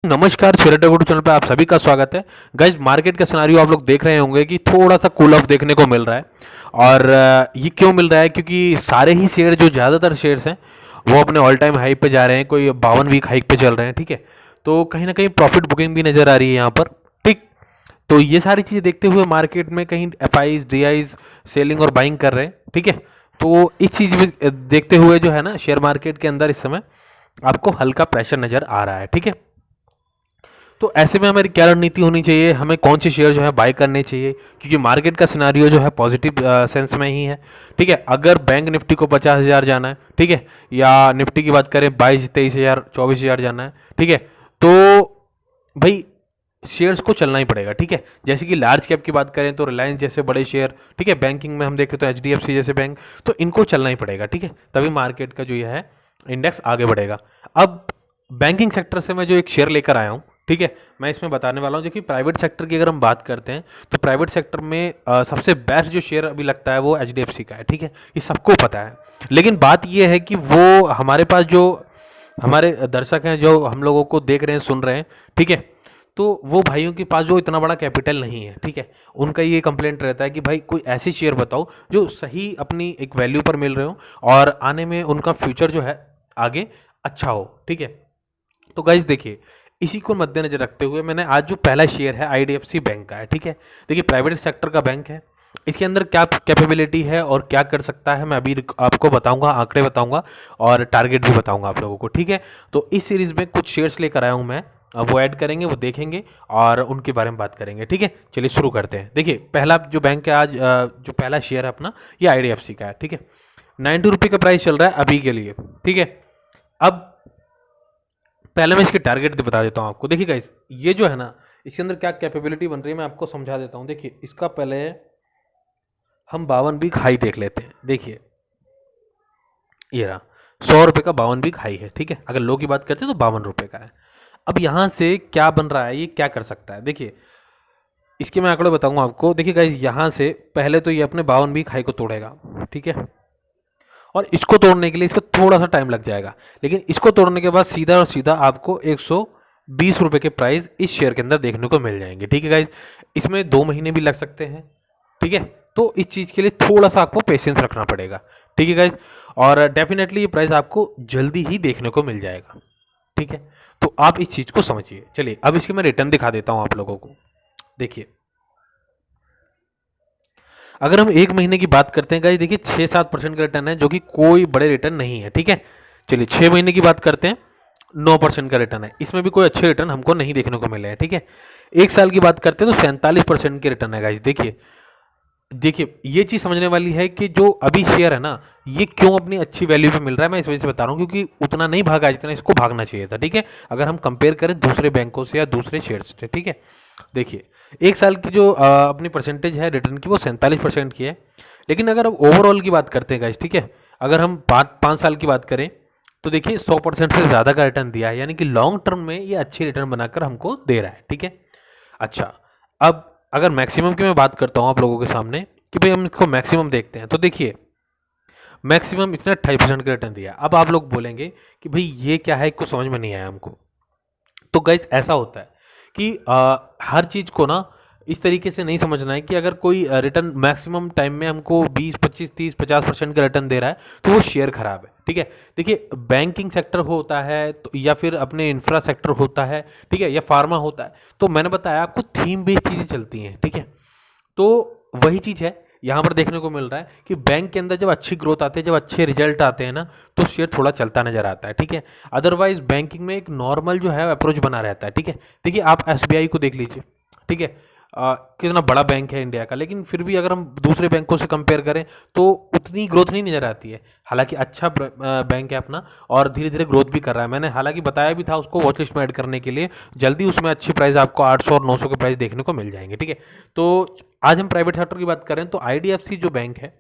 नमस्कार, share YouTube channel पे आप सभी का स्वागत है। गाइस, मार्केट का सिनेरियो आप लोग देख रहे होंगे कि थोड़ा सा कूल ऑफ देखने को मिल रहा है। और ये क्यों मिल रहा है? क्योंकि सारे ही शेयर, जो ज़्यादातर शेयर्स हैं, वो अपने ऑल टाइम हाई पे जा रहे हैं। कोई 52 वीक हाइक पे चल रहे हैं, ठीक है। तो कहीं ना कहीं प्रॉफिट बुकिंग भी नज़र आ रही है यहाँ पर, ठीक। तो ये सारी चीज़ें देखते हुए मार्केट में कहीं F eyes D eyes selling और बाइंग कर रहे हैं, ठीक है। तो इस चीज़ में देखते हुए जो है ना, शेयर मार्केट के अंदर इस समय आपको हल्का प्रेशर नज़र आ रहा है, ठीक है। तो ऐसे में हमारी क्या रणनीति होनी चाहिए, हमें कौन से शेयर जो है बाय करने चाहिए, क्योंकि मार्केट का सिनारियो जो है पॉजिटिव सेंस में ही है, ठीक है। अगर बैंक निफ्टी को 50,000 जाना है, ठीक है, या निफ्टी की बात करें 22-23,000 24,000 जाना है, ठीक है, तो भाई शेयर्स को चलना ही पड़ेगा, ठीक है। जैसे कि लार्ज कैप की बात करें तो रिलायंस जैसे बड़े शेयर, ठीक है, बैंकिंग में हम देखें तो एचडीएफसी जैसे बैंक, तो इनको चलना ही पड़ेगा, ठीक है। तभी मार्केट का जो ये है इंडेक्स आगे बढ़ेगा। अब बैंकिंग सेक्टर से मैं जो एक शेयर लेकर आया हूँ, ठीक है, मैं इसमें बताने वाला हूँ। जो कि प्राइवेट सेक्टर की अगर हम बात करते हैं तो प्राइवेट सेक्टर में सबसे बेस्ट जो शेयर अभी लगता है वो एचडीएफसी का है, ठीक है। ये सबको पता है। लेकिन बात ये है कि वो हमारे पास जो हमारे दर्शक हैं, जो हम लोगों को देख रहे हैं, सुन रहे हैं, ठीक है, तो वो भाइयों के पास जो इतना बड़ा कैपिटल नहीं है, ठीक है। उनका ये कंप्लेंट रहता है कि भाई कोई ऐसी शेयर बताओ जो सही अपनी एक वैल्यू पर मिल रहे हो और आने में उनका फ्यूचर जो है आगे अच्छा हो, ठीक है। तो गाइज देखिए, इसी को मद्देनजर रखते हुए मैंने आज जो पहला शेयर है आईडीएफसी बैंक का है, ठीक है। देखिए, प्राइवेट सेक्टर का बैंक है। इसके अंदर क्या कैपेबिलिटी है और क्या कर सकता है, मैं अभी आपको बताऊंगा, आंकड़े बताऊंगा और टारगेट भी बताऊंगा आप लोगों को, ठीक है। तो इस सीरीज में कुछ शेयर्स लेकर आया हूं मैं, अब वो ऐड करेंगे, वो देखेंगे और उनके बारे में बात करेंगे, ठीक है। चलिए शुरू करते हैं। देखिए, पहला जो बैंक है आज, जो पहला शेयर है अपना, ये आईडीएफसी का है, ठीक है। 90 रुपये का प्राइस चल रहा है अभी के लिए, ठीक है। अब पहले मैं इसके टारगेट बता देता हूँ आपको। देखिए गाइस, ये जो है ना, इसके अंदर क्या कैपेबिलिटी बन रही है मैं आपको समझा देता हूँ। देखिए, इसका पहले हम 52 वीक हाई देख लेते हैं। देखिए, ये रहा 100 रुपये का 52 वीक हाई है, ठीक है। अगर लो की बात करते हैं तो 52 रुपये का है। अब यहाँ से क्या बन रहा है, ये क्या कर सकता है, देखिए इसके मैं आंकड़े बताऊंगा आपको। देखिए गाइस, यहाँ से पहले तो ये अपने 52 वीक हाई को तोड़ेगा, ठीक है, और इसको तोड़ने के लिए इसको थोड़ा सा टाइम लग जाएगा। लेकिन इसको तोड़ने के बाद सीधा और सीधा आपको 120 रुपये के प्राइस इस शेयर के अंदर देखने को मिल जाएंगे, ठीक है गाइज। इसमें 2 महीने भी लग सकते हैं, ठीक है। तो इस चीज़ के लिए थोड़ा सा आपको पेशेंस रखना पड़ेगा, ठीक है गाइज। और डेफिनेटली ये प्राइस आपको जल्दी ही देखने को मिल जाएगा, ठीक है। तो आप इस चीज़ को समझिए। चलिए, अब इसके मैं रिटर्न दिखा देता हूँ आप लोगों को। देखिए, अगर हम 1 महीने की बात करते हैं गाइस, देखिए 6-7% का रिटर्न है, जो कि कोई बड़े रिटर्न नहीं है, ठीक है। चलिए, 6 महीने की बात करते हैं, 9% का रिटर्न है। इसमें भी कोई अच्छे रिटर्न हमको नहीं देखने को मिले हैं, ठीक है। 1 साल की बात करते हैं तो 47% के रिटर्न है गाइस। देखिए देखिए, ये चीज़ समझने वाली है कि जो अभी शेयर है ना, ये क्यों अपनी अच्छी वैल्यू पे मिल रहा है, मैं इस वजह से बता रहा हूँ क्योंकि उतना नहीं भागा जितना इसको भागना चाहिए था, ठीक है। अगर हम कंपेयर करें दूसरे बैंकों से या दूसरे शेयर्स से, ठीक है। देखिए, 1 साल की जो अपनी परसेंटेज है रिटर्न की, वो 47% की है। लेकिन अगर अब ओवरऑल की बात करते हैं गाइस, ठीक है, अगर हम 5 साल की बात करें तो देखिए 100% से ज़्यादा का रिटर्न दिया है, यानी कि लॉन्ग टर्म में ये अच्छी रिटर्न बनाकर हमको दे रहा है, ठीक है। अच्छा, अब अगर मैक्सिमम की मैं बात करता हूँ आप लोगों के सामने कि भाई हम इसको मैक्सिमम देखते हैं, तो देखिए मैक्सिमम इसने 28% का रिटर्न दिया। अब आप लोग बोलेंगे कि भाई ये क्या है, कुछ समझ में नहीं आया हमको। तो गाइस, ऐसा होता है कि हर चीज़ को ना इस तरीके से नहीं समझना है कि अगर कोई रिटर्न मैक्सिमम टाइम में हमको 20, 25, 30, 50% का रिटर्न दे रहा है तो वो शेयर खराब है, ठीक है। देखिए, बैंकिंग सेक्टर होता है तो, या फिर अपने इंफ्रा सेक्टर होता है, ठीक है, या फार्मा होता है, तो मैंने बताया आपको थीम बेस्ड चीज़ें चलती हैं, ठीक है। तो वही चीज़ है यहाँ पर देखने को मिल रहा है कि बैंक के अंदर जब अच्छी ग्रोथ आती है, जब अच्छे रिजल्ट आते हैं ना, तो शेयर थोड़ा चलता नजर आता है, ठीक है। अदरवाइज बैंकिंग में एक नॉर्मल जो है अप्रोच बना रहता है, ठीक है। देखिए, आप एसबीआई को देख लीजिए, ठीक है। कितना बड़ा बैंक है इंडिया का, लेकिन फिर भी अगर हम दूसरे बैंकों से कंपेयर करें तो उतनी ग्रोथ नहीं नजर आती है। हालांकि अच्छा बैंक है अपना और धीरे धीरे ग्रोथ भी कर रहा है। मैंने हालांकि बताया भी था उसको वॉच लिस्ट में ऐड करने के लिए, जल्दी उसमें अच्छी प्राइस आपको 800 और 900 के प्राइस देखने को मिल जाएंगे, ठीक है। तो आज हम प्राइवेट सेक्टर की बात करें तो आईडीएफसी जो बैंक है,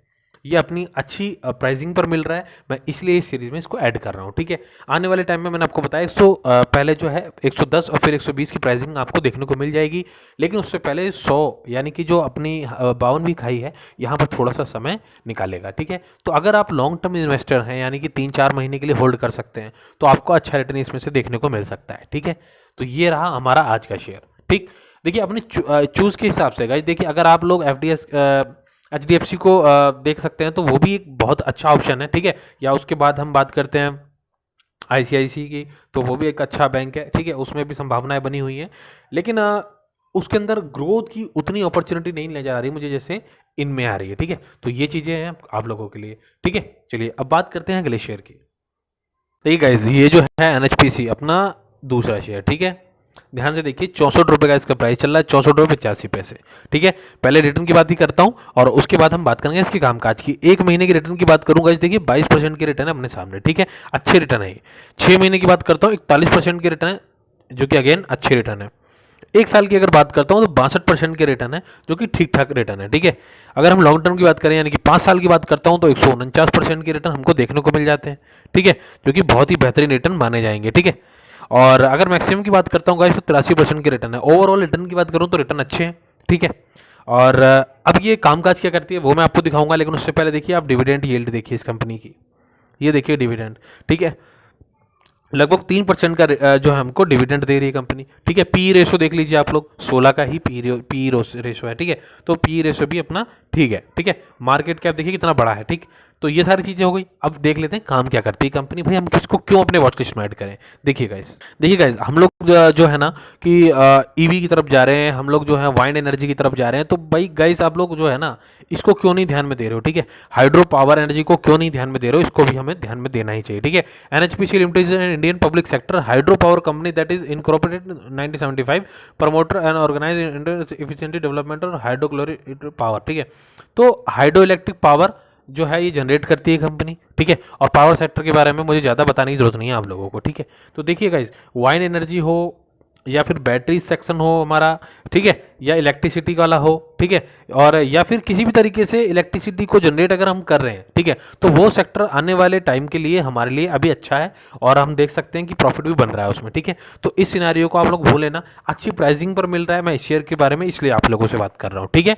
ये अपनी अच्छी प्राइसिंग पर मिल रहा है, मैं इसलिए इस सीरीज में इसको ऐड कर रहा हूँ, ठीक है। आने वाले टाइम में मैंने आपको बताया 100 पहले जो है 110 और फिर 120 की प्राइसिंग आपको देखने को मिल जाएगी। लेकिन उससे पहले 100 यानी कि जो अपनी 52 वीक हाई है, यहाँ पर थोड़ा सा समय निकालेगा, ठीक है। तो अगर आप लॉन्ग टर्म इन्वेस्टर हैं, यानी कि 3-4 महीने के लिए होल्ड कर सकते हैं, तो आपको अच्छा रिटर्न इसमें से देखने को मिल सकता है, ठीक है। तो ये रहा हमारा आज का शेयर। ठीक, देखिए अपने चूज के हिसाब से गाइस, देखिए अगर आप लोग एफडीएस एचडीएफसी को देख सकते हैं तो वो भी एक बहुत अच्छा ऑप्शन है। ठीक है, या उसके बाद हम बात करते हैं आईसीआईसी की, तो वो भी एक अच्छा बैंक है। ठीक है, उसमें भी संभावनाएं बनी हुई हैं, लेकिन उसके अंदर ग्रोथ की उतनी अपॉर्चुनिटी नहीं ले जा रही मुझे जैसे इनमें आ रही है। ठीक है, तो ये चीज़ें हैं आप लोगों के लिए। ठीक है, चलिए अब बात करते हैं अगले शेयर की। देखिए गाइस, ये जो है एनएचपीसी अपना दूसरा शेयर। ठीक है, ध्यान से देखिए, 64 रुपये का इसका प्राइस चल रहा है, 64 रुपये 85 पैसे। ठीक है, पहले रिटर्न की बात ही करता हूं और उसके बाद हम बात करेंगे इसके कामकाज की। एक महीने की रिटर्न की बात करूंगा, देखिए 22% की रिटर्न है अपने सामने। ठीक है, अच्छे रिटर्न है। 6 महीने की बात करता हूँ, 41% की रिटर्न है, जो कि अगेन अच्छे रिटर्न है। एक साल की अगर बात करता हूँ तो 62% के रिटर्न है, जो कि ठीक ठाक रिटर्न है। ठीक है, अगर हम लॉन्ग टर्म की बात करें यानी कि 5 साल की बात करता हूँ तो 149% के रिटर्न हमको देखने को मिल जाते हैं। ठीक है, जो कि बहुत ही बेहतरीन रिटर्न माने जाएंगे। ठीक है, और अगर मैक्सिमम की बात करता हूँ गाइस तो 83% के रिटर्न है। ओवरऑल रिटर्न की बात करूँ तो रिटर्न अच्छे हैं। ठीक है, और अब ये कामकाज क्या करती है वो मैं आपको दिखाऊंगा, लेकिन उससे पहले देखिए आप डिविडेंड यील्ड देखिए इस कंपनी की। ये देखिए डिविडेंड। ठीक है, लगभग 3% का जो है हमको डिविडेंड दे रही है कंपनी। ठीक है, पी रेशो देख लीजिए आप लोग, 16 का ही पी रेशो है। ठीक है, तो पी रेशो भी अपना ठीक है। ठीक है, मार्केट कैप देखिए कितना बड़ा है। ठीक, तो ये सारी चीजें हो गई। अब देख लेते हैं काम क्या करती है कंपनी, भाई हम किसको क्यों अपने वॉच लिस्ट में ऐड करें। देखिए गाइस, हम लोग जो है ना कि ईवी की तरफ जा रहे हैं, हम लोग जो है वाइंड एनर्जी की तरफ जा रहे हैं, तो भाई गाइस आप लोग जो है ना इसको क्यों नहीं ध्यान में दे रहे हो। ठीक है, हाइड्रो पावर एनर्जी को क्यों नहीं ध्यान में दे रहे हो, इसको भी हमें ध्यान में देना ही चाहिए। ठीक है, NHPC limited is an Indian public sector hydro power company that is incorporated 1975, promoter and organise Indian efficiency development और हाइड्रोक्लोरिक पावर। ठीक है, तो हाइड्रो इलेक्ट्रिक पावर जो है ये जनरेट करती है कंपनी। ठीक है, और पावर सेक्टर के बारे में मुझे ज़्यादा बताने की जरूरत नहीं है आप लोगों को। ठीक है, तो देखिए गाइस, वाइन एनर्जी हो या फिर बैटरी सेक्शन हो हमारा, ठीक है, या इलेक्ट्रिसिटी वाला हो, ठीक है, और या फिर किसी भी तरीके से इलेक्ट्रिसिटी को जनरेट अगर हम कर रहे हैं, ठीक है, तो वो सेक्टर आने वाले टाइम के लिए हमारे लिए अभी अच्छा है और हम देख सकते हैं कि प्रॉफिट भी बन रहा है उसमें। ठीक है, तो इस सिनेरियो को आप लोग भूल लेना, अच्छी प्राइसिंग पर मिल रहा है। मैं इस शेयर के बारे में इसलिए आप लोगों से बात कर रहा हूँ। ठीक है,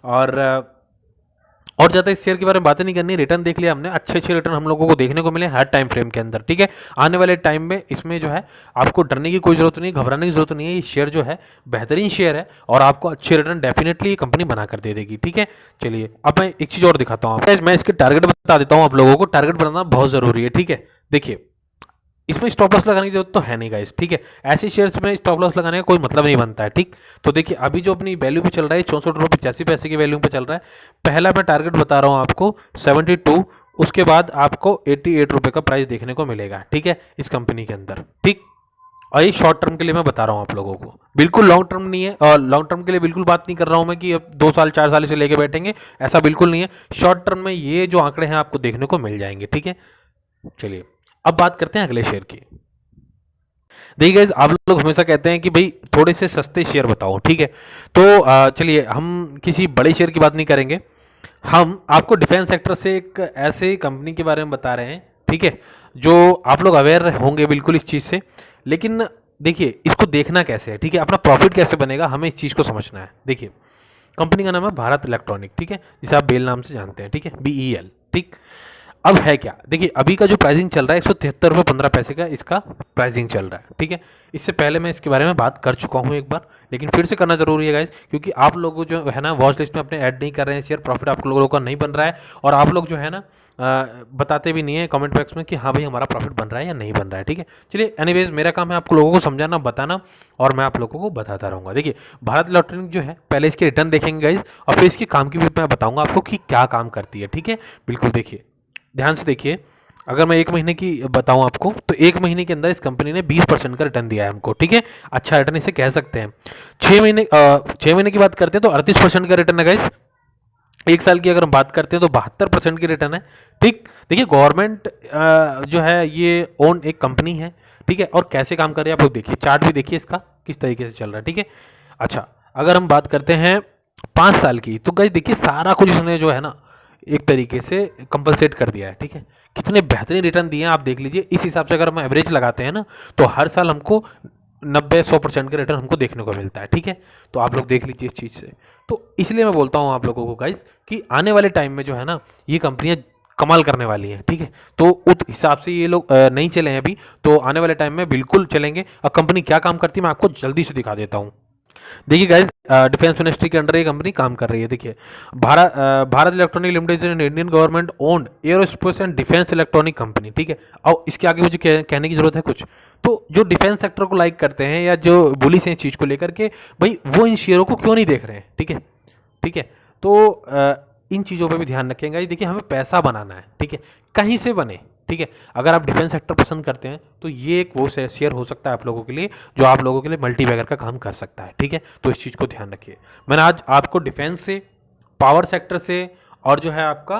और ज़्यादा इस शेयर के बारे में बातें नहीं करनी। रिटर्न देख लिया हमने, अच्छे अच्छे रिटर्न हम लोगों को देखने को मिले हर टाइम फ्रेम के अंदर। ठीक है, आने वाले टाइम में इसमें जो है आपको डरने की कोई जरूरत नहीं, घबराने की जरूरत नहीं है। ये शेयर जो है बेहतरीन शेयर है और आपको अच्छे रिटर्न डेफिनेटली ये कंपनी बना कर दे देगी। ठीक है, चलिए अब मैं एक चीज़ और दिखाता हूँ आपको। मैं इसके टारगेट बता देता हूँ आप लोगों को, टारगेट बनाना बहुत ज़रूरी है। ठीक है, देखिए इसमें स्टॉप लॉस लगाने की जरूरत तो है नहीं गाइस। ठीक है, ऐसे शेयर्स में स्टॉप लॉस लगाने का कोई मतलब नहीं बनता है। ठीक, तो देखिए अभी जो अपनी वैल्यू पे चल रहा है 64 रुपये 85 पैसे की वैल्यू पे चल रहा है। पहला मैं टारगेट बता रहा हूँ आपको 72, उसके बाद आपको 88 रुपये का प्राइस देखने को मिलेगा। ठीक है, इस कंपनी के अंदर। ठीक, और ये शॉर्ट टर्म के लिए मैं बता रहा हूँ आप लोगों को, बिल्कुल लॉन्ग टर्म नहीं है। और लॉन्ग टर्म के लिए बिल्कुल बात नहीं कर रहा हूँ मैं कि अब 2 साल 4 साल इसे लेके बैठेंगे, ऐसा बिल्कुल नहीं है। शॉर्ट टर्म में ये जो आंकड़े हैं आपको देखने को मिल जाएंगे। ठीक है, चलिए अब बात करते हैं अगले शेयर की। देखिए गाइस, आप लोग हमेशा कहते हैं कि भाई थोड़े से सस्ते शेयर बताओ। ठीक है, तो चलिए हम किसी बड़े शेयर की बात नहीं करेंगे, हम आपको डिफेंस सेक्टर से एक ऐसे कंपनी के बारे में बता रहे हैं। ठीक है, जो आप लोग अवेयर होंगे बिल्कुल इस चीज़ से, लेकिन देखिए इसको देखना कैसे है। ठीक है, अपना प्रॉफिट कैसे बनेगा हमें इस चीज़ को समझना है। देखिए कंपनी का नाम है भारत इलेक्ट्रॉनिक। ठीक है, जिसे आप बेल नाम से जानते हैं। ठीक है, BEL। ठीक, अब है क्या, देखिए अभी का जो प्राइसिंग चल रहा है 173 रुपये 15 पैसे का इसका प्राइसिंग चल रहा है। ठीक है, इससे पहले मैं इसके बारे में बात कर चुका हूँ एक बार, लेकिन फिर से करना जरूरी है गाइस, क्योंकि आप लोग जो है ना वॉच लिस्ट में अपने ऐड नहीं कर रहे हैं शेयर, प्रॉफिट आप लोगों का नहीं बन रहा है, और आप लोग जो है ना बताते भी नहीं है कमेंट बॉक्स में कि हाँ भाई हमारा प्रॉफिट बन रहा है या नहीं बन रहा है। ठीक है, चलिए एनीवेज मेरा काम है आपको लोगों को समझाना, बताना, और मैं आप लोगों को बताता रहूँगा। देखिए भारत इलेक्ट्रॉनिक जो है, पहले इसके रिटर्न देखेंगे गाइस, और फिर इसके काम की भी मैं बताऊँगा आपको कि क्या काम करती है। ठीक है, बिल्कुल देखिए ध्यान से देखिए, अगर मैं एक महीने की बताऊं आपको तो एक महीने के अंदर इस कंपनी ने 20% का रिटर्न दिया है हमको। ठीक है, अच्छा रिटर्न इसे कह सकते हैं। 6 महीने की बात करते हैं तो 38% का रिटर्न है गाइस। एक साल की अगर हम बात करते हैं तो 72% की रिटर्न है। ठीक, देखिए गवर्नमेंट जो है ये ओन एक कंपनी है। ठीक है, और कैसे काम कर रही है आप लोग देखिए, चार्ट भी देखिए इसका किस तरीके से चल रहा है। ठीक है, अच्छा अगर हम बात करते हैं 5 साल की, तो गाइस देखिए सारा कुछ इसने जो है ना एक तरीके से कंपनसेट कर दिया है। ठीक है, कितने बेहतरीन रिटर्न दिए हैं आप देख लीजिए। इस हिसाब से अगर हम एवरेज लगाते हैं ना तो हर साल हमको 90-100% का रिटर्न हमको देखने को मिलता है। ठीक है, तो आप लोग देख लीजिए इस चीज़ से। तो इसलिए मैं बोलता हूँ आप लोगों को गाइस कि आने वाले टाइम में जो है ना ये कंपनियां कमाल करने वाली है, ठीक है। तो उस हिसाब से ये लोग नहीं चले हैं अभी, तो आने वाले टाइम में बिल्कुल चलेंगे। और कंपनी क्या काम करती है मैं आपको जल्दी से दिखा देता हूँ। देखिए गाइस, डिफेंस मिनिस्ट्री के अंडर ये कंपनी काम कर रही है। देखिए, Bharat electronic limited is an Indian government owned aerospace and defence electronic company, ठीक है। और इसके आगे मुझे कहने की जरूरत है कुछ? तो जो डिफेंस सेक्टर को लाइक करते हैं या जो बुलिश हैं इस चीज़ को लेकर के, भाई वो इन शेयरों को क्यों नहीं देख रहे हैं, ठीक है, ठीक है। तो इन चीज़ों पे भी ध्यान रखेंगे। देखिए, हमें पैसा बनाना है, ठीक है, कहीं से बने, ठीक है। अगर आप डिफेंस सेक्टर पसंद करते हैं तो ये एक वो शेयर हो सकता है आप लोगों के लिए, जो आप लोगों के लिए मल्टीबैगर का काम कर सकता है, ठीक है। तो इस चीज़ को ध्यान रखिए। मैंने आज आपको डिफेंस से, पावर सेक्टर से, और जो है आपका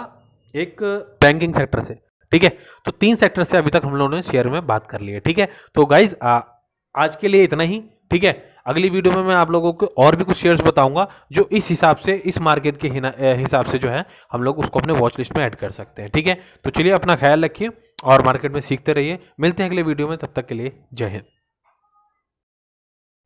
एक बैंकिंग सेक्टर से, ठीक है, तो 3 सेक्टर से अभी तक हम लोगों ने शेयर में बात कर ली है, ठीक है। तो गाइज आज के लिए इतना ही, ठीक है। अगली वीडियो में मैं आप लोगों को और भी कुछ शेयर्स बताऊंगा जो इस हिसाब से, इस मार्केट के हिसाब से जो है हम लोग उसको अपने वॉच लिस्ट में ऐड कर सकते हैं, ठीक है। तो चलिए, अपना ख्याल रखिए और मार्केट में सीखते रहिए। मिलते हैं अगले वीडियो में, तब तक के लिए जय हिंद।